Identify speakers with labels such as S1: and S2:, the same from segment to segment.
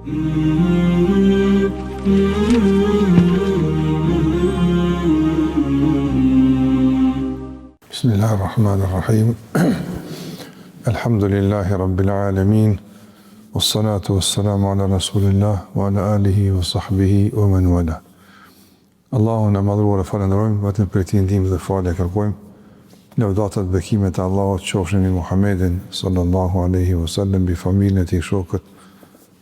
S1: Bismillahirrahmanirrahim. Alhamdulillahi Rabbil Alamin. Wassalatu wassalamu ala Rasulillah wa ala alihi wa sahbihi wa man wala. Allahun e madhruar e falenderojmë, vetëm për ti ndihmë dhe falë kërkojmë. Lëvdatat bekimet e Allahut qofshin mbi Muhammedin sallallahu alaihi wasallam, mbi familjen e tij, shokët,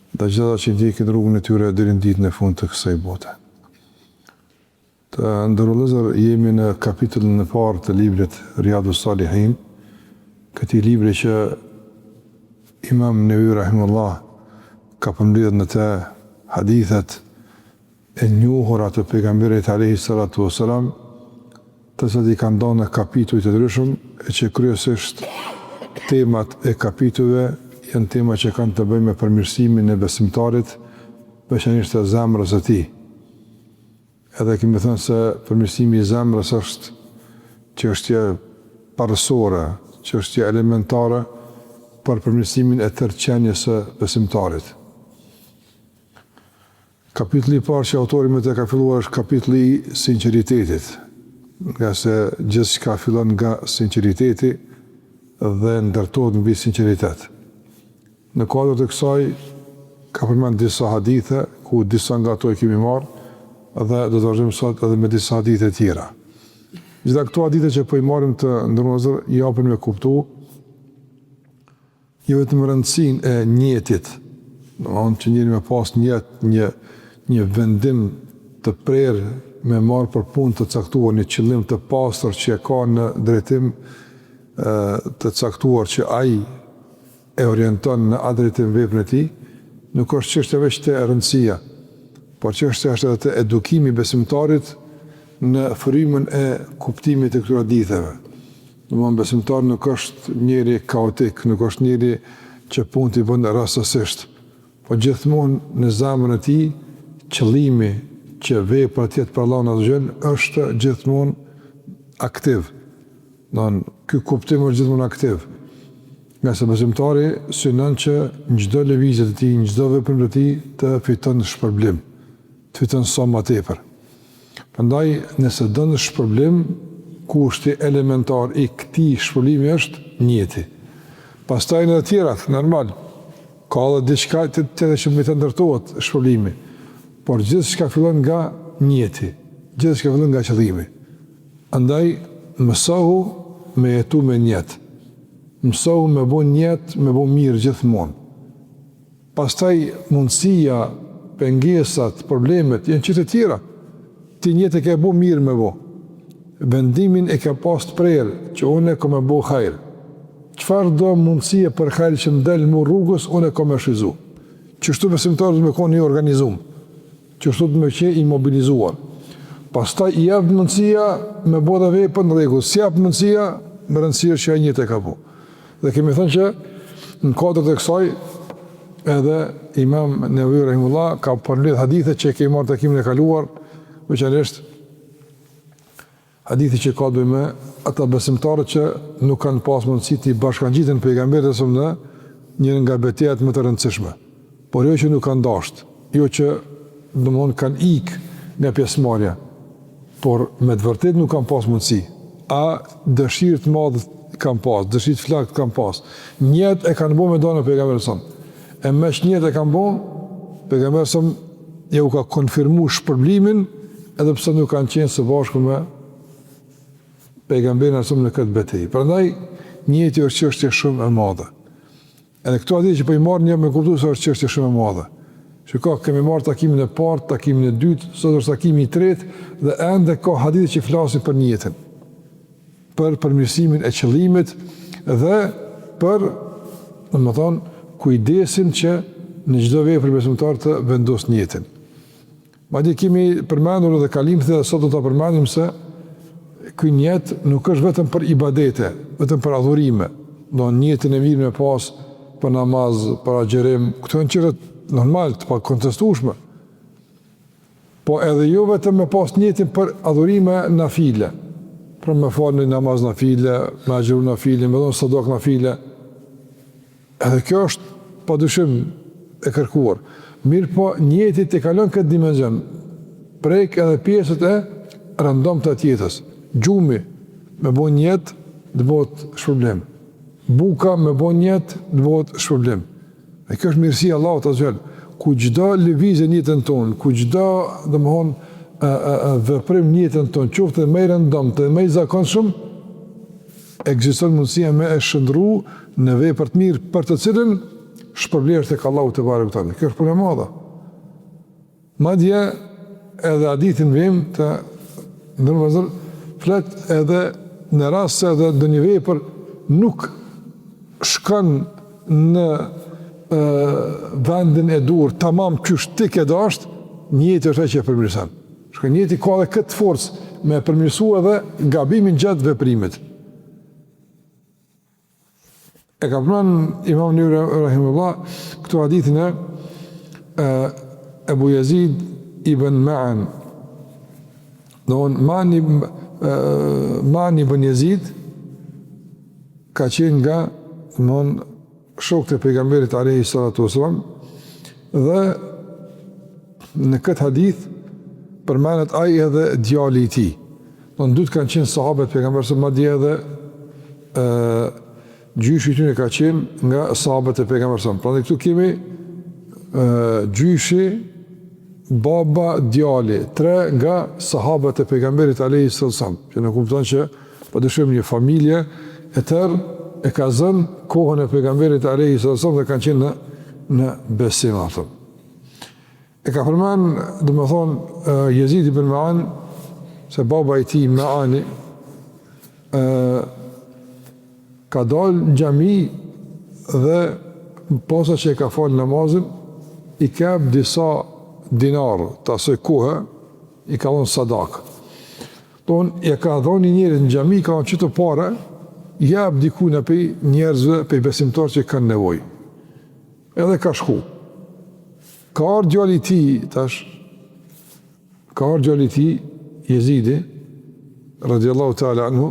S1: dhe gjitha që ndjekin rrugën e tyre deri në ditën e fundit të kësaj bote. Të ndërrullëzër, jemi në kapitullin e parë të librit Riyadus Salihin, këtij libri që Imam Newawi rahimahullah ka përmbledhur në të hadithet e njohura të pejgamberit alayhi salatu wasalam, të cilat i kanë dhënë në kapituj të ndryshëm, e që kryesisht temat e kapitujve janë tema që kanë të bëjnë me përmirësimin e besimtarit, veçanërisht të zemrës së tij. Edhe kemi thënë se përmirësimi i zemrës është çështje parësore, çështje elementare për përmirësimin e tërqenies së besimtarit. Kapitulli i parë që autori më të ka filluar është kapitulli i sinqeritetit, nga se gjithçka fillon nga sinqeriteti dhe ndërtohet mbi sinqeritet. Në kuadër të kësaj ka përmend disa hadithe ku disa nga ato i kemi marrë dhe do të vazhdojmë sot edhe me disa hadithe tjera. Gjitha këto hadithe që po i marrim të ndërmozër i japin me kuptu jo vetëm rëndësinë e njetit, domethënë që njëri me pas një vendim të prerë me marrë për punë të caktuar, një qëllim të pastër që e ka në drejtim të caktuar që ai e orienton në atë drejtim veprën e tij, nuk është çështje veç të rëndësia, por çështja është edhe të edukimi besimtarit në frymën e kuptimit të këtyre haditheve. Domthonë besimtari nuk është njëri kaotik, nuk është njëri që punë i bën rastësisht, por gjithmonë në zemrën e tij qëllimi që vepra të jetë për Allahun azhjal është gjithmonë aktiv. Ky kuptim është gjithmonë aktiv. Nga se besimtari synon që në çdo lëvizje të tij, në çdo veprim të tij të fiton shpërblim, të fiton sa më tepër. Prandaj, nëse don shpërblim, kushti elementar i këtij shpërblimi është njeti. Pastaj në të tjerat, normal, ka edhe diçka tjetër që më të ndërtohet shpërblimi. Por gjithçka fillon nga njeti, gjithçka fillon nga qëllimi. Andaj, mësohu me jetu me njet. Mësohu me bo njet, me bo mirë gjithmonë. Pastaj mundësia, pengesat, problemet, janë qëtë tjera. Ti njet e ke bo mirë me bo. Vendimin e ke pas të prerë, që unë e kom e bo hajrë. Qëfar do mundësia për hajrë që më delë më rrugës, unë e kom e shizu. Qështu besimtarët me konë një organizum. Qështu të me qenë i mobilizuar. Pastaj i jep mundësia me bo dhe vepër në rregull. Si jep mundësia, me rëndësirë që e njët e ka po. Dhe kemi thënë që në kodrët e kësaj, edhe Imam Newawi rahimahullah ka përmbledh hadithe që kemi marrë takimin e kaluar, veçanërisht hadithi që ka të bëjë me ata besimtarët që nuk kanë pas mundësi të i bashkangjiten pejgamberit sa në një nga betejat më të rëndësishme. Por jo që nuk kanë dashur, jo që domthonë kanë ikë nga pjesëmarrja, por me të vërtetë nuk kanë pas mundësi. A dëshirë të madhe kanë pas, dëshirë të flakët kanë pas. Njët e kanë bo me do në pejgamberin son. E meq njët e kanë bo, pejgamberin son ja u ka konfirmu shpërblimin, edhe pse nuk kanë qenë së bashku me pejgamberin son në këtë betejë. Prandaj njëti është çështje shumë e madhe. Edhe këto hadithe që po i marr një me kuptues është çështje shumë e madhe. Shiko, kemi marrë takimin e parë, takimin e dytë, sot është takimi i tretë dhe ende ka hadithe që flasin për njetën, për përmirësimin e qëllimit dhe për, domethënë, kujdesin që në çdo vepër besimtar të vendos njetën. Madje kemi përmendur edhe kalim dhe sot do ta përmendim se ky njet nuk është vetëm për ibadete, vetëm për adhurime. Do njetën e mirë me pas për namaz, për agjerim, këto janë çështje normal, të pa kontestueshme. Po edhe jo vetëm me pas njetin për adhurime nafile, për me falë në namaz nafile, me agjeru nafile, me dhonë sadak nafile. Edhe kjo është padyshim e kërkuar. Mirë po, njeti të kalon këtë dimenzion, prek edhe pjesët e rëndom të atjetës. Gjumi, me bo njetë, dhe bëhet shpërblim. Buka, me bo njetë, dhe bëhet shpërblim. E kjo është mirësia Allahut azza wa jall. Ku çdo lëvizje në jetën tonë, ku çdo, domthonë, veprim në jetën tonë, qoftë më i rëndomtë dhe më i zakonshëm, ekziston mundësia me e shndru në vepër të mirë për të cilën shpërblesh tek Allahu te barekuta. Kjo është punë e madhe. Madje edhe hadithin vim të ndërmëzër flet edhe në rast se edhe ndonjë vepër nuk shkon në vendin e dur, tamam qysh ti ke dasht, njëti është ai që e përmirëson. Shka njëti ka edhe këtë forcë me përmirësu edhe gabimin gjatë veprimit. E ka përmend Imam Nawawi rahimahullah këtu hadithin e Ebu Yazid ibn Ma'an. Ma'an ibn Yazid ka qenë nga shokët e pejgamberit alayhi salatu wasalam, dhe në këtë hadith përmenet ai edhe djali i tij. Dytë kanë qenë sahabët pejgamberit, madje edhe gjyshi i tyre ka qenë nga sahabët e pejgamberit. Prandaj këtu kemi gjyshi, baba, djali, tre nga sahabët e pejgamberit alayhi salatu wasalam, që ne kupton që padyshim një familje e tërë e ka zënë kohën e pejgamberit alayhi salatu wasallam dhe kanë qenë në besim atë. E ka përmend, domethënë, Yazid ibn Ma'an, se baba i tij Ma'ani ka dalë në xhami dhe posa që e ka falë namazin, i kap disa dinar të asoj kohë, i ka dhënë sadak. Ja ka dhënë një njëri në xhami, ka dhënë qëto pare, jap diku në pej njerëzve, pej besimtarë që kanë nevojë. Edhe ka shku. Ka ardhur djali i tij, Jezidi, radiallahu ta'ala anhu,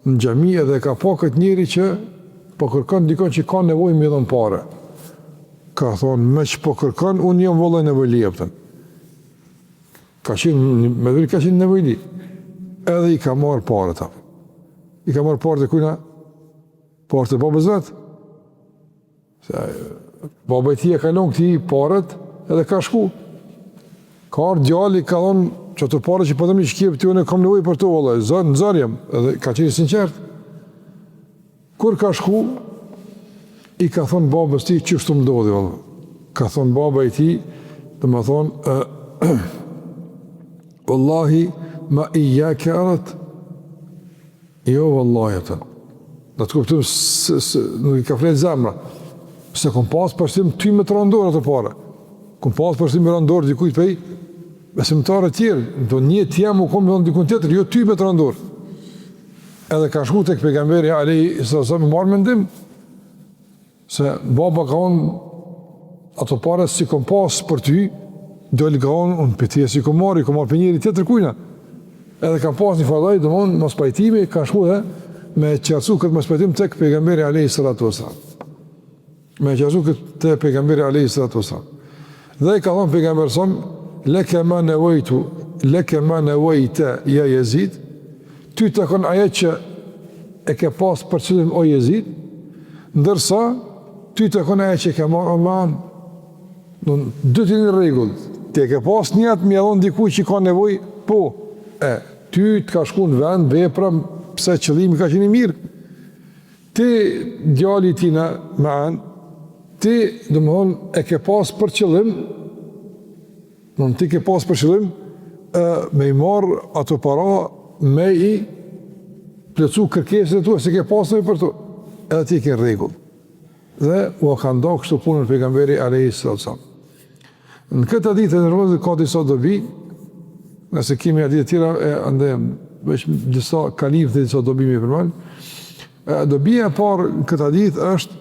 S1: në xhami edhe ka pa këtë njeri që po kërkon dikon që ka nevojë me dhon pare. Ka thonë, me që po kërkon, unë jam vëllai nevojli jeptën. Ka qenë nevojli. Edhe i ka marrë pare ta. I ka marrë parë të kujna, parë të babës vetë. Baba i tij e ka lënë këtij parët edhe ka shku. Ka ardhur djali, ka thonë, çato parë që po them që kjep ti, unë kam nevojë për to vallai, nxar jam, edhe ka qenë sinqert. Kur ka shku, i ka thonë babës tij çështu më ndodhi vallai. Ka thonë baba i tij, domethënë, wallahi ma iyyaka arat. Jo, vallahi, atë. Në të kuptim, nuk i ka fletë zemra. Se kom pas përshtim ty me të rëndorë atë pare. Kom pas përshtim me rëndorë dikujt pej, besimtarë tjerë, do një t'jem u kom me rëndorë dikujt tjetër, jo ty me të rëndorë. Edhe ka shku të pejgamberi alayhi sallam, marrë mendim, se baba ka unë ato pare si kom pas për ty, dojli ka unë për tje si kom marrë për njëri tjetër kujna. Edhe ka pas një fallaj, domthonë mos pajtimi, ka shku dhe me qartësu këtë mos pajtim tek pejgamberi alayhi salatu wasallam. Me qartësu këtë te pejgamberi alayhi salatu wasallam. Dhe i ka thonë pejgamberi son, leke ma nevojta ja Yazid, ty të kon ajo që e ke pas për qëllim o Yazid, ndërsa ty të kon ajo që ke marrë Allahun. Dy të një rregull, ti e ke pas njët me dhon dikuj që ka nevojë, po. Ty të ka shku në vend, vepra, pse qëllimi ka qenë i mirë. Ti, djali tina me anë, ti, domthonë, e ke pas për qëllim, ti ke pas për qëllim, me i marë ato para, me i plëcu kërkesit e tu, se ke pas në i për tu, edhe ti ke rregull. Dhe u ka nda kështu punën pejgamberi alayhi sallam. Në këtë ditë e nërvëzit ka disa dobi, nëse kemi adit e tjera, ndë veç disa kalif dhe disa dobi me përmanë. Dobia e parë në këtë adit është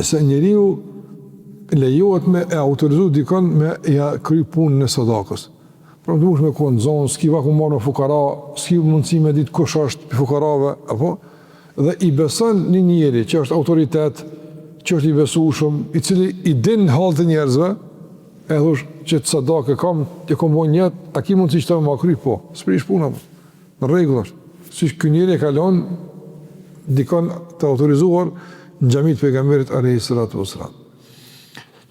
S1: se njeriu lejohet me e autorizu dikon me ja kry punën në sadakës. Pra më duhesh me konë zonë, s'ki vaku marrë në fukara, s'ki mundësi me ditë kush është për fukarave, apo? Dhe i beson një njeri që është autoritet, që është i besueshëm, i cili i din halët e njerëzve, e thosh që të sadake kam, të kom bo njët, a ki mund si që të më akry, po, s'prish puna, në regull është. Si që kënjëri e kalon, dikon të autorizuar në gjamit pejgamberit alayhi salatu wassalam.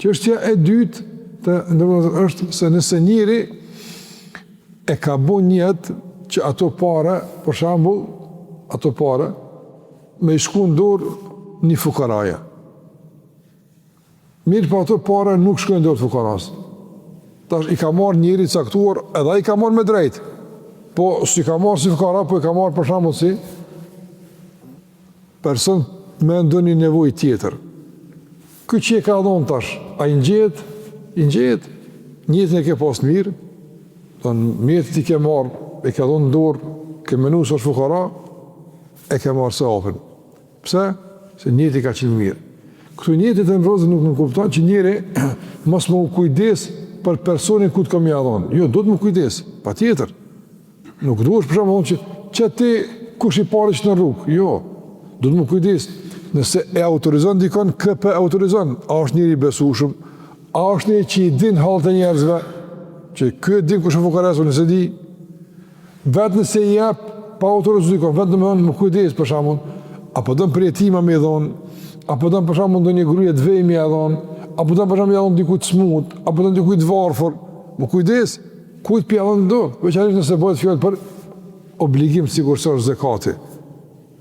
S1: Çështja e dytë të ndërmjetër është se nëse njëri e ka bo njët që ato pare, për shembull, ato pare, me i shku në dorë një fukaraja. Mirë pa ato pare nuk shkojnë dorë të fukaras. Tash i ka marrë njëri caktuar, edhe i ka marrë me drejt. Po, si ka marrë si fukara, po i ka marrë për shembull si person me ndonjë nevojë tjetër. Ky që e ka dhonë tash, a i ngjehet, njëtën e ke pas mirë, mjetë ti ke marrë, e ke dhonë në dorë, ke menu së është fukara, e ke marrë se apën. Pse? Se njëti ka qenë mirë. Këtu njëti të nërëzë nuk në kupton që njëri mos më kujdes për personin ku të kam ja dhonë. Jo, do të më kujdes, pa tjetër. Nuk duhesh për shembull që ti kush i pari që në rrugë. Jo, do të më kujdes. Nëse e autorizon dikon, këpë autorizon. A është njëri besueshëm, a është njëri që i din halët e njerëzve, që ky din kush është fukares, nëse di, vetë nëse i jep pa autorizuar dikon, vetë më kujdes për shembull, apo don për jetima më dhon, apo don për shembull ndonjë gruaje të vejmë ia dhon, apo don për shembull ia dhon dikujt smut, apo don dikujt varfër, më kujdes, kujt pi ia dhon dorë, veçanërisht nëse bëhet fjalë për obligim sigurisht është zakati.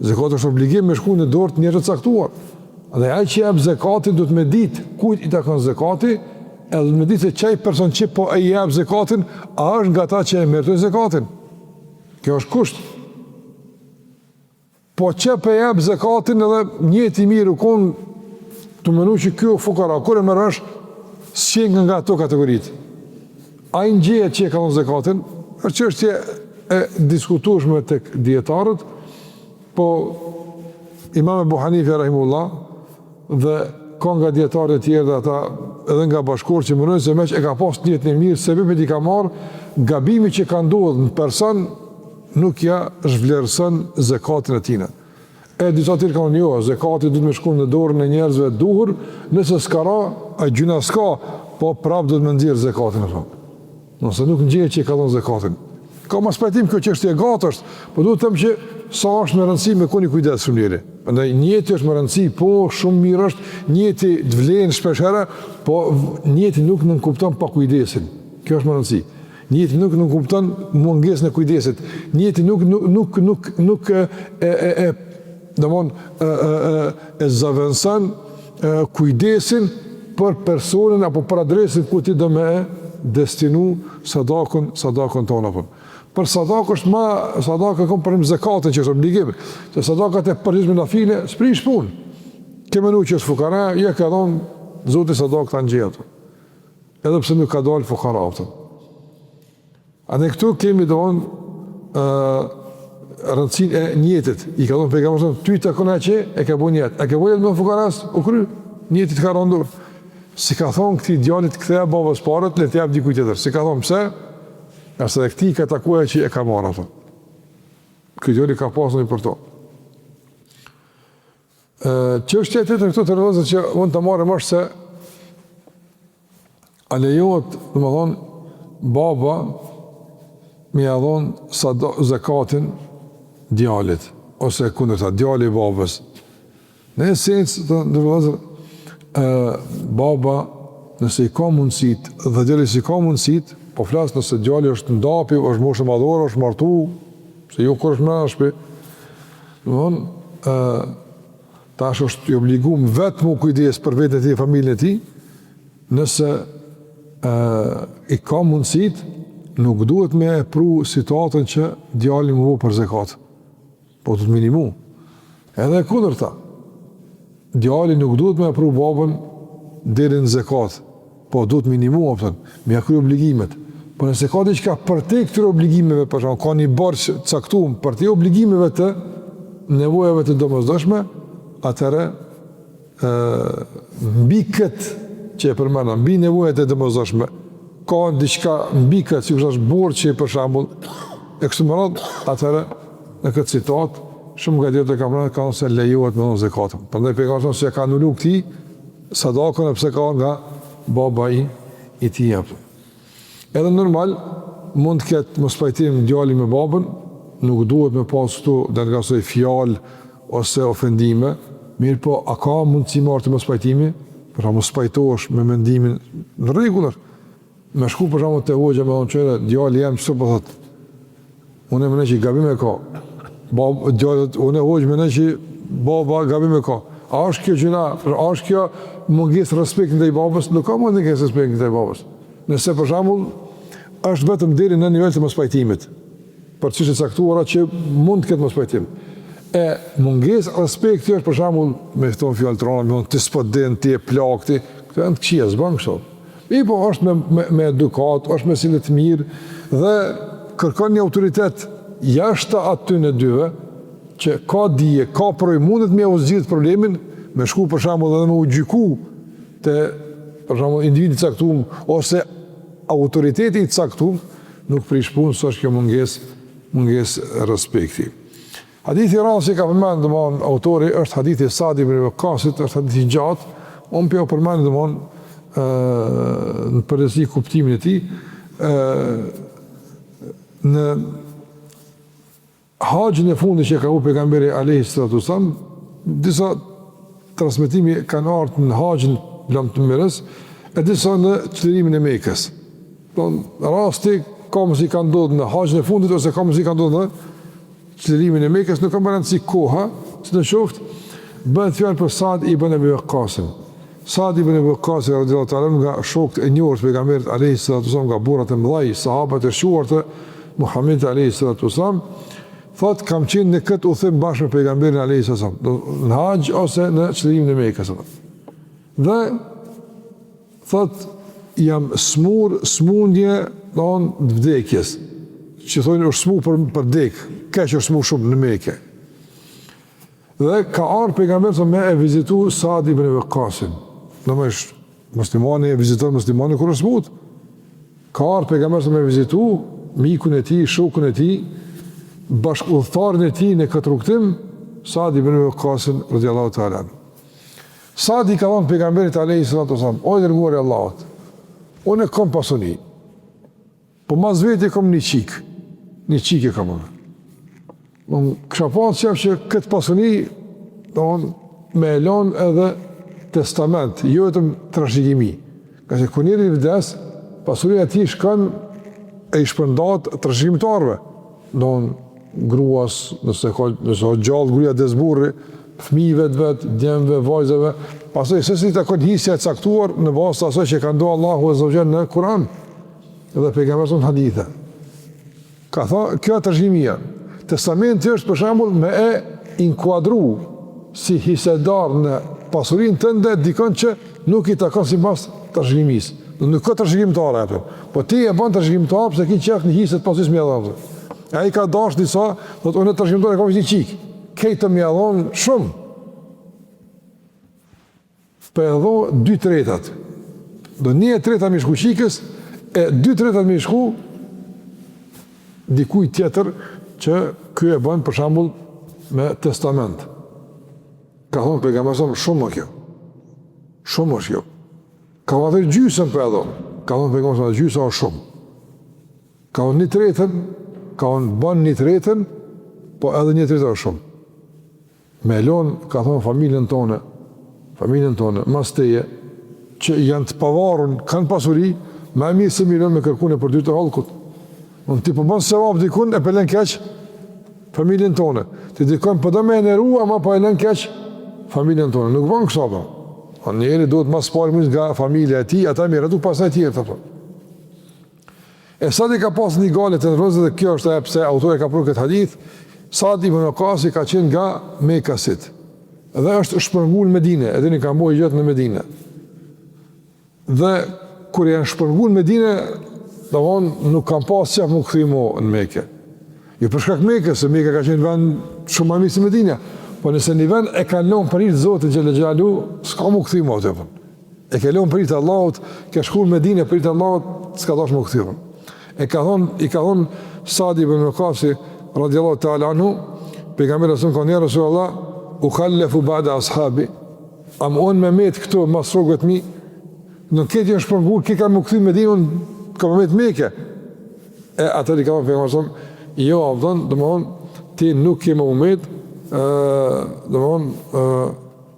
S1: Zakati është obligim me shku në dorë të njerëzve të caktuar. Dhe ai që jep zakatin duhet me ditë kujt i takon zakati, edhe me ditë se çaj person që po e jep zakatin, a është nga ata që e merrtojnë zakatin. Kjo është kusht. Po që për jep zakatin edhe njëti mirë u konë të menu që kjo fukara, kërë më rësh, s'qenë nga ato kategoritë. A i ngjehet që e ka dhënë zakatin, është çështje e diskutueshme tek dietarët, po Imam Ebu Hanife rahimullah dhe ka nga dietarët e tjerë dhe ata edhe nga bashkërorët që mendojnë se meq e ka pas niyetën e mirë, sebebet i ka marrë, gabimi që ka ndodhur në person nuk ja zhvlerëson zakatin e tina. E disa tjerë kanë jo, zakati duhet me shku në dorën e njerëzve duhur, nëse s'ka ra, a gjuna s'ka, po prap duhet me nxjerr zakatin ato. Nëse nuk ngjehet që i ka dhënë zakatin. Ka mos pajtim kjo çështje gatë është, po duhet të them që sa është me rëndësi me koni kujdes shumë njëri. Prandaj njëti është me rëndësi, po shumë mirë është, njëti të vlen shpeshherë, po njëti nuk nën kupton pa kujdesin. Kjo është me rëndësi. Njëti nuk kupton mungesën e kujdesit. Njëti nuk e zaventson kujdesin për personin apo për adresin ku ti do me destinu sadakun tonë apo. Për sadakë është ma, sadakë kom për zekatën që është obligim, se sadakat e përgjithshme nafile, s'prish punë. Ke menu që është fukara, ja ka dhonë, Zoti sadakë të nxjerrë. Edhe pse nuk ka dalë fukara. A ne këtu kemi dhonë rëndësin e njetit. I ka dhonë pejgamberi, ty të kona që e ke bu njet. A ke bu jetë me fukaras? U kry, njetit ka rëndur. Si ka thonë këti djallit këtheja babës parët, le t'jap dikuj tjetër. Si ka thonë pse? Ase dhe këti ka takuja që e ka marrë ato. Këtë djalli ka pasur për to. Çështja e tjetër këtu të rëndësishme që unë të marrëm është se a lejohet, domethënë, baba me ia dhon zakatin djalit ose kundërta djali i babës. Në esencë të ndërvozë baba nëse i ka mundësit dhe djali si ka mundësit, po flas nëse djali është ndapi, është moshë madhore, është martu, se jo kur është më shpe. Domthonë tash është i obliguar vetëm u kujdes për veten e tij, familjen e tij, nëse i ka mundësit, nuk duhet me pru situatën që djali më për zakat. Po të minimu. Edhe kundërta. Djali nuk duhet me pru babën deri në zakat. Po duhet minimu, me ja kry obligimet. Po nëse ka diçka për te këtyre obligimeve, për shembull, ka një borxh caktuar për te obligimeve të nevojave të domosdoshme, atëherë mbi këtë që e përmenda, mbi nevojat e domosdoshme, ka diçka mbi këtë, si është borxhi për shembull, e kështu me radhë, atëherë në këtë situatë shumë nga dietë kanë se lejohet me dhënë zakatën. Prandaj pejgamberi se ka anuluar këtij sadakën e pse ka nga baba i tij. Edhe normal, mund të ketë mos pajtim djali me babën, nuk duhet me pas këtu dërgasoj fjalë ose ofendime, mirë po, a ka mundësi marrë të mos pajtimi? Për shembull, mos pajtohesh me mendimin në rregull. Me shku për shembull te hoxha me thonë çfarë djali jam çfarë po thot. Unë mendoj që gabim e ka. Djali unë hoxha mendoj që baba gabim e ka. A është kjo gjëna, a është kjo mungesë respekti ndaj babës? Nuk ka mungesë respekti ndaj babës. Nëse për shembull është vetëm deri në nivel të mospajtimit, për çështje të caktuara që mund të ketë mospajtim. E mungesë respekti është për shembull me këto fjalë trona, me të spodën ti e plakti, këto janë të këqija, s'bën kështu. Po është me edukat, është me sjellje të mirë dhe kërkon një autoritet jashtë aty në dyve që ka dije, ka projë, mundet me u zgjidh problemin, me shku për shembull edhe me u gjyku te për shembull individi i caktuar ose autoriteti i caktuar, nuk prish punë, s'është kjo mungesë respekti. Hadithi i radhës që ka përmendur domthonë autori është hadithi i Sa'd ibn Waqasit, është hadithi i gjatë, unë po përmend domthonë në përgjithësi kuptimin e tij, në haxhin e fundit që ka u pejgamberi alayhi salatu wasallam, disa transmetimi kanë ardhur në haxhin lamtëmirës e disa në çlirimin e Mekës. Don rasti ka mos i ka ndodhur në haxhin e fundit ose ka mos i ka ndodhur në çlirimin e Mekës, nuk ka rëndësi koha, si të qoftë, bëhet fjalë për Sa'd ibn Abi Waqqasin. Sa'd ibn Abi Waqqas radhiyallahu ta'ala nga shokët e njohur të pejgamberit alayhi salatu wasallam, nga burrat e mëdhej, sahabët e shuar të Muhamedit alayhi salatu wasallam, thot kam qenë në këtë udhim bashkë me pejgamberin alayhi salatu wasallam, në haxh ose në çlirimin e Mekës. Dhe thot jam smundje don vdekjes. Që thonë është smu për dek, keq është smu shumë në Mekë. Dhe ka ardhur pejgamberi me e vizitu Sa'd ibn Waqqasin. Domethënë muslimani e viziton muslimanin kur është smut. Ka ardhur pejgamberi me vizitu mikun e tij, shokun e tij, bashkëudhëtarin e tij në këtë rrugtim, Sa'd ibn Waqqasin radhiyallahu ta'ala. Sa'd i ka thënë pejgamberit alayhi salatu wasallam, o dërguari i Allahut, unë kam pasuni, po mas veti kam një qikë kam unë. Unë kësha pasë qef që këtë pasuni me elon edhe testament, jo vetëm trashëgimi. Ka që kur njëri vdes, pasuria ti shkon e i shpërndat trashëgimitarve. Gruas, nëse o gjallë, gruja dezburri, fëmijëve të vetë, djemve, vajzave, pasoj, sësi të kon hisja e caktuar në basë të asoj që ka ndohë Allahu e Zogjen në Kur'an, edhe pejgamberin hadithe. Ka thonë, kjo e trashëgimia. Testamenti është për shembull me e inkuadru si hisedar në pasurinë tënde dikon që nuk i takon sipas trashëgimisë. Nuk ka trashëgimtare apo. Po ti e bën trashëgimtar pse ke qef në hisë të pasurisë më dhënë. Ai ka dash disa, thotë unë trashëgimtar e kam një çik. Këto më dhon shumë. Po edhe 2/3. Do 1/3 më shku çikës e 2/3 më shku dikujt tjetër që ky e bën për shembull me testament. Ka thonë pejgamberi shumë kjo. Shumë është kjo. Ka vënë gjysën për ato. Ka thonë pejgamberi gjysa është shumë. Ka thonë 1/3, ka thonë bën 1/3, po edhe 1/3 është shumë. Me lon, ka thonë familjen tonë, mas teje, që janë të pavarur, kanë pasuri, më mirë se mirë me kërkune për dy të hallkut. Unë ti po bën sevap dikun e pëllen keq familjen tonë. Ti dikon po do më eneru, ama po e lën keq familjen tonë. Nuk bën kështu apo. Njëri duhet mas parë nga familja e tij, ata mirë, atu pastaj tjerë apo. E Sa'd i ka pas një gale të ndërrozë dhe kjo është ajo pse autori ka prur këtë hadith. Sa'd ibn Waqqas ka qenë nga Mekasit. Dhe është shpërngul në Medinë, edhe një ka mbojë gjatë në Medinë. Dhe kur janë shpërngul në Medinë, domthonë nuk kanë pas çfarë më kthej në Mekë. Jo për shkak Mekës, se Mekë ka qenë vend shumë më mirë se Medina. Po nëse një vend e ka lënë për Zotin xhel xhelalu, s'ka më kthej më atë. E ka lënë për Allahut, ka shkuar në Medinë për Allahut, s'ka dash më kthej. I ka thonë Sa'd ibn Waqqas radhiyallahu ta'ala anhu, pejgamberi sallallahu alaihi wasallam, Rasulullah u khallafu ba'da ashabi, a më onë me metë këto mas rrugëve të mi, nuk këtë janë shpërngull, këtë ka më këthy me dinë, ka më metë meke. E atër i ka më pejgamberi, jo, avdon, dhe më onë, ti nuk ke më umet, dhe më onë,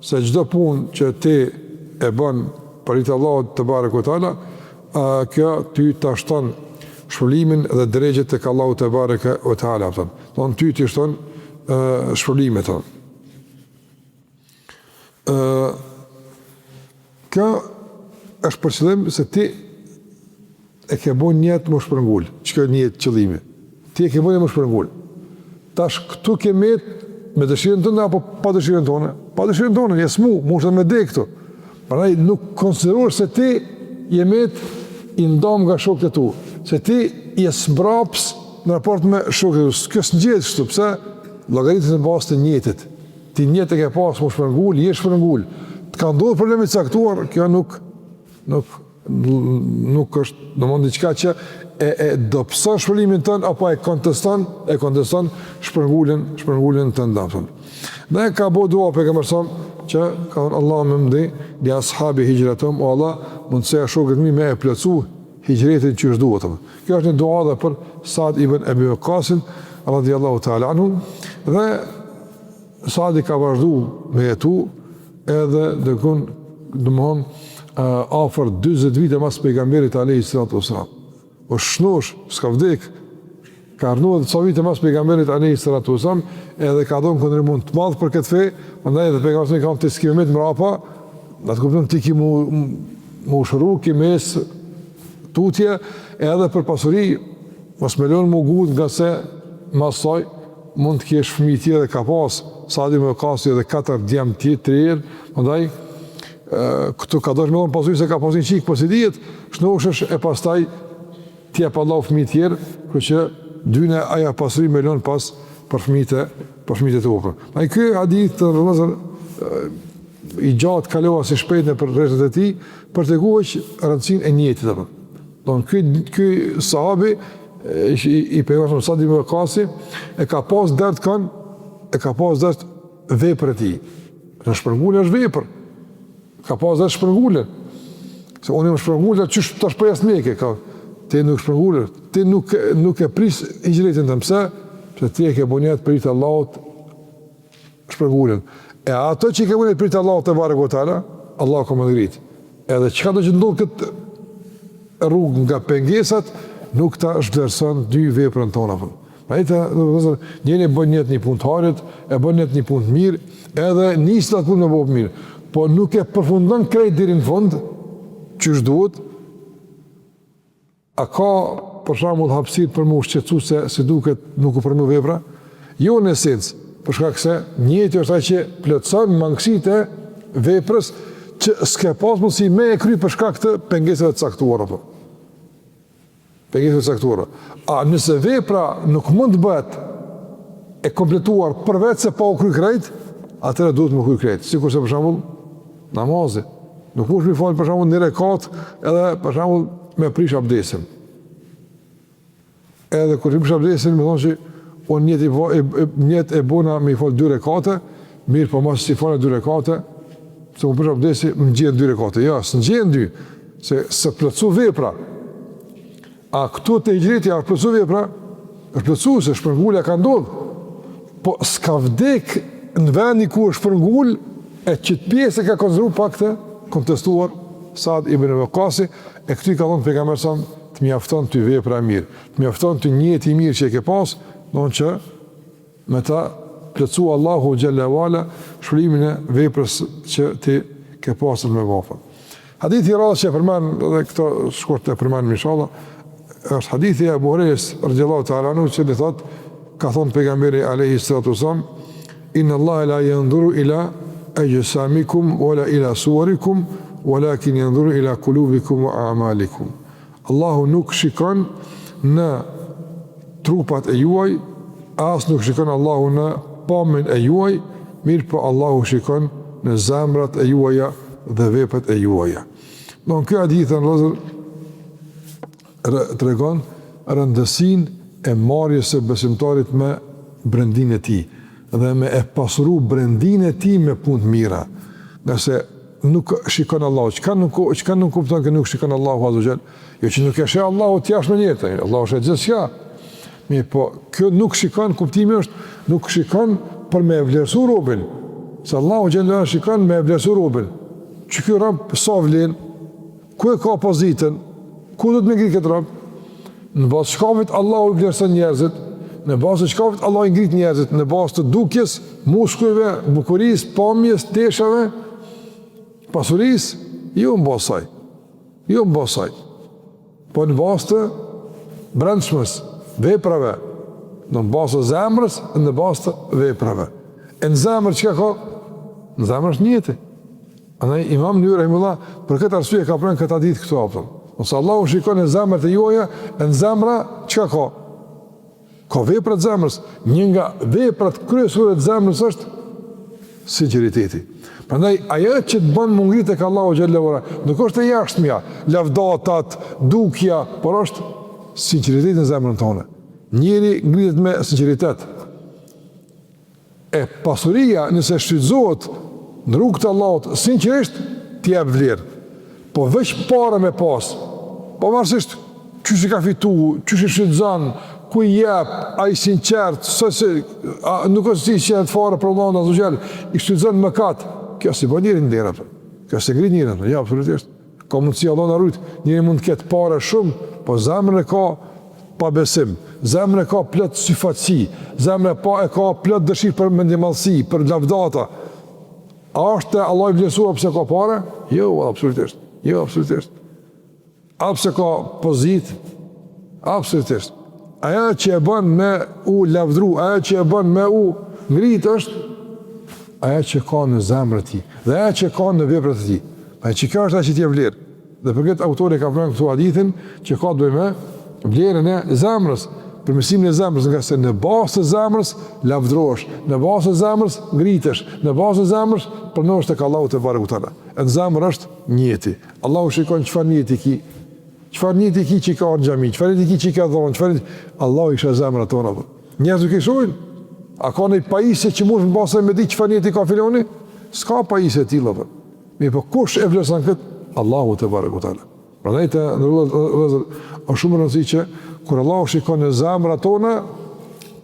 S1: se gjdo punë që ti e bën për i të Allahut të barë këtala, kjo ty të ashton shpërlimin dhe drejgjet të ka Allahut të barë këtala. Dhe në ty të ashton shpërlimet. Kjo është për qëllim se ti e ke bon njetë më shpërngull, që kjo njetë qëllimi. Ti e ke bon njetë më shpërngull. Tash këtu ke metë me dëshirën tonë apo pa dëshirën tonë? Pa dëshirën tonë, jesë mu është dhe me dhe këtu. Prandaj nuk konsiderosh se ti je metë i ndom nga shokët e tu, se ti je mbraps në raport me shokët e tu. Kjo së njëtë shtu, pëse? Llogaritës në bazë të njetit. Ti njetë e ke pas më shpërngull, je shpërngull. Të ka ndodhur problemi të caktuar, kjo nuk është në mund diçka që e dobëson shpërlimin tënë, apo e konteston shpërngullin të ndapën. Dhe ka bo dua pejgamberi që ka thonë Allah më mdi li ashabi hijratum, o Allah mundëseja shokët mi me e plëcu hijretin që është duhet. Kjo është një dua dhe për Sa'd ibn Abi Waqqasin radhiyallahu ta'ala anhu, dhe Sa'di ka vazhdu me jetu edhe dëmohon afër 40 vite mas pejgamberit alayhi salatu wasalam. O shnosh, s'ka vdek, ka arnu edhe ca vite mas pejgamberit alayhi salatu wasalam, edhe ka dhënë kontribut të madh për këtë fe, prandaj edhe pejgamberi ka të skimet mrapa, atë kupton ti ki mu shëru, ki mes tutje, edhe për pasuri, mos me lënë mu gut nga se masaj mund të kesh fëmijë tjerë dhe ka pas Sa'd ibn Waqqas edhe 4 djemë tjerë, prandaj këtu ka dosh me lënë pasuri se ka pasuri qik, po si dihet, shnoshësh e pastaj tje pa lau fëmijë tjerë, kërë që dyne aja pasuri me lënë pas për fëmijët e të ukën. A i kjo hadith të rëllëzër i gjatë kalova si shpejt në për rreshtet e ti, për të guheq rëndësin e njetit. Kjo sahabi i pejgamberit Sa'd ibn Waqqasi e ka pas dert vepër e ti. Në shpërngullë është vepër. Ka pas dert shpërngullë. Se unë më shpërngullë, qështë të shpëjas meke, ti nuk shpërngullë, ti nuk e pris hijretin të mëse, se ti e ke bunjet për i të Allahut shpërngullën. E ato që i ke bunjet për i të Allahut të barë këtala, Allah ka më ngrit. Edhe qëka do që ndodhë këtë rrugë nga pengesat, nuk ta shvlerëson dy veprën tona. Njëri bën njetë një punë të harit, e bën njetë një punë të mirë, edhe nisë atë punë me bëbë mirë, po nuk e përfundon krejt deri në fund, që është duhet, a ka për shembull hapësirë për më shqetësu se si duket nuk u përnu vepra? Jo në esencë, për shkak se njëti është ai që plotson mangësitë e veprës që s'ka pas mundësi me e kry për shkak të pengesave të caktuara. Pengesave të caktuara. A nëse vepra nuk mund të bëhet e kompletuar përveç se pa u kry krejt, atëherë duhet më kry krejt. Sikurse për shembull namazi. Nuk mund të falë për shembull një rekat edhe për shembull me prish abdesin. Edhe kur prish abdesin më thonë që unë njet e bona me i falë 2 rekate, mirë po mos si falë 2 rekate, se më prish abdesi më gjenë 2 rekate. Ja, së në gjenë 2, se plëcu vepra. A këtu të hijreti, a plëcu vepra? është plëcu, se shpërngullja ka ndodhë. Po s'ka vdek në vendi ku është shpërngull, e qëtë pjesë e ka konzru pak të kontestuar Sa'd ibn Waqqasi, e këtu i ka thonë pejgamberi sa të mjafton të vepra mirë, të mjafton të njëti i mirë që e ke pas, donë që me ta plëcu Allahu Gjelle Wala shpërimin e veprës që ti ke pasur me vafën. Hadithi radhë që e përmanë, dhe këto shkurt e përmanë inshallah, është hadithi e Abu Hurajrës radhiyallahu ta'ala anhu, që dhe thot, ka thonë pejgamberi alayhi salatu wasallam, inna Allah la yanzuru ila ajsamikum wala ila suwarikum walakin yanzuru ila qulubikum wa a'malikum. Allahu nuk shikon në trupat e juaj, as nuk shikon Allahu në pamjen e juaj, mirë po Allahu shikon në zemrat e juaja dhe veprat e juaja. Don kjo hadith tregon rëndësinë e marrjes së besimtarit me brendinë e tij dhe me e pasuru brendinë e tij me punë të mira. Nëse nuk shikon Allahu. Çka nuk kupton që nuk shikon Allahu azza xal? Jo që nuk e sheh Allahu të jashtë në jetë. Allahu është gjithçka. Mirë, po kjo nuk shikon, kuptimi është nuk shikon për me vlerësu robin. Se Allahu xhallahu shikon me vlerësu robin. Që ky rob sa vlen, ku e ka pozitën, ku do të më ngrihet këtë rob? Në bazë shkavit Allahu i vlerëson njerëzit, në bazë shkavit Allahu i ngrit njerëzit, në bazë të dukjes, muskujve, bukurisë, pamjes, teshave, pasurisë, jo në bazë saj. Jo në bazë saj. Po në bazë të brendshmës, veprave, në bazë të zemrës, në bazë të veprave. E në zemrë çka ka? Në zemrë është njëti. Andaj Imam Nawawi rahimullah për këtë arsye ka pranë këtë ditë këtu apo. Ose Allahu shikon në zemrat e juaja, në zemra çka ka? Ka veprat e zemrës. Një nga veprat kryesore të zemrës është sinqeriteti. Prandaj ajo që të bën mungri tek Allahu xhallahu ala, nuk është e jashtëmja, lavdatat, dukja, por është sinqeriteti në zemrën tonë. Njëri ngrihet me sinqeritet. E pasuria nëse shfrytëzohet në rrugë të Allahut sinqerisht t'i jap vlerë. Po veç para me pas. Po varësisht çysh i ka fitu, çysh i shfrytëzon, ku i jep, ai sinqert, nuk është sinqert fare për Allahun azza xal, i shfrytëzon mëkat. Kjo si bën njëri ndër apo. Kjo se ngrit njëri, ja absolutisht. Ka mundsi Allah na rujt, njëri mund të ketë parë shumë, po zemrën e ka pa besim, zemrën e ka plot syfatsi, zemrën e ka plot dëshirë për mendimallsi, për lavdata. A është Allah i vlerësuar pse ka parë? Jo, absolutisht. Jo, absolutisht. A pse ka pozitë? Absolutisht. Aja që e bën me u lavdru, aja që e bën me u ngrit është aja që ka në zemrën e tij, dhe aja që ka në veprat e tij. Ai që ka është ajo që t'i vlerë. Dhe për këtë autori ka pranë këtu hadithin që ka të bëjë me vlerën e zemrës, përmirësimin e zemrës, nga se në bazë të zemrës lavdrohesh, në bazë të zemrës ngritesh, në bazë të zemrës pranohesh tek Allahu te barekutaala. Në zemër është njëti. Allahu shikon çfarë njëti ki, çfarë njëti ki që ka në xhami, çfarë njëti ki që ka dhonë, çfarë Allahu i ka zemrat tona. Njerëzit që shohin, a ka një pajisje që mund të mbase me di çfarë njëti ka filoni? S'ka pajisje të tilla. Mirë, po kush e vlerëson këtë? Allahu te barekutaala. Prandaj të është shumë e rëndësishme që kur Allahu shikon në zemrat tona,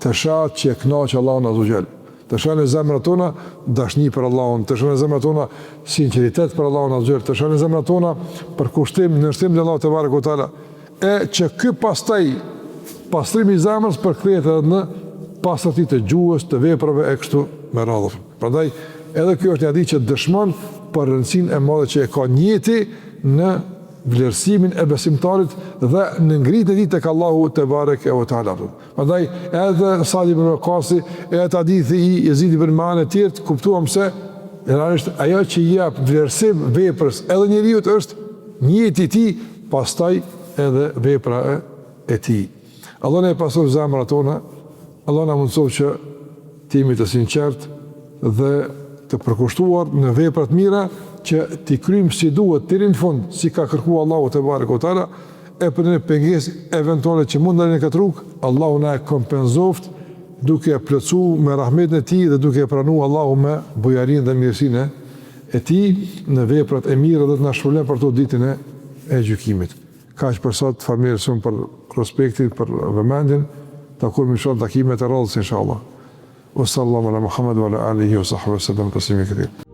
S1: të shoh që kënaq Allahun azza xal. Të shoh në zemrat tona dashni për Allahun, të shoh në zemrat tona sinqeritet për Allahun azza xal, të shoh në zemrat tona përkushtim në shtim të Allahut te barekutaala. E që ky pastaj pastrimi i zemrës përkthehet edhe në pastërti të gjuhës, të veprave e kështu me radhë. Prandaj edhe kjo është një hadith që dëshmon për rëndësinë e madhe që e ka njëti në vlerësimin e besimtarit dhe në ngritjen e tij tek Allahu te bareke ve taala. Prandaj edhe Sa'd ibn Waqqas, edhe hadithi i Yazid ibn Ma'an e tjerë kuptuam se realisht ajo që jep vlerësim veprës edhe njeriu është njëti i tij, pastaj edhe vepra e tij. Allah na pasoj zemrat tona, Allah na mundsoj që të jemi të sinqert dhe të përkushtuar në vepra të mira që t'i kryjmë si duhet deri në fund, si ka kërkuar Allahu te barekutaala, e për një pengesë eventuale që mund dalin në këtë rrugë, Allahu na e kompenzoft duke e plotësuar me rahmetin e tij dhe duke e pranuar Allahu me bujarinë dhe mirësinë e tij në veprat e mira dhe të na shpëlon për to ditën e gjykimit. Kaq për sot, famirëson për respektin, për vëmendjen, takojmë inshallah takimet e radhës inshallah. Wa sallallahu ala Muhammad wa ala alihi wa sahbihi sallam taslima kathira.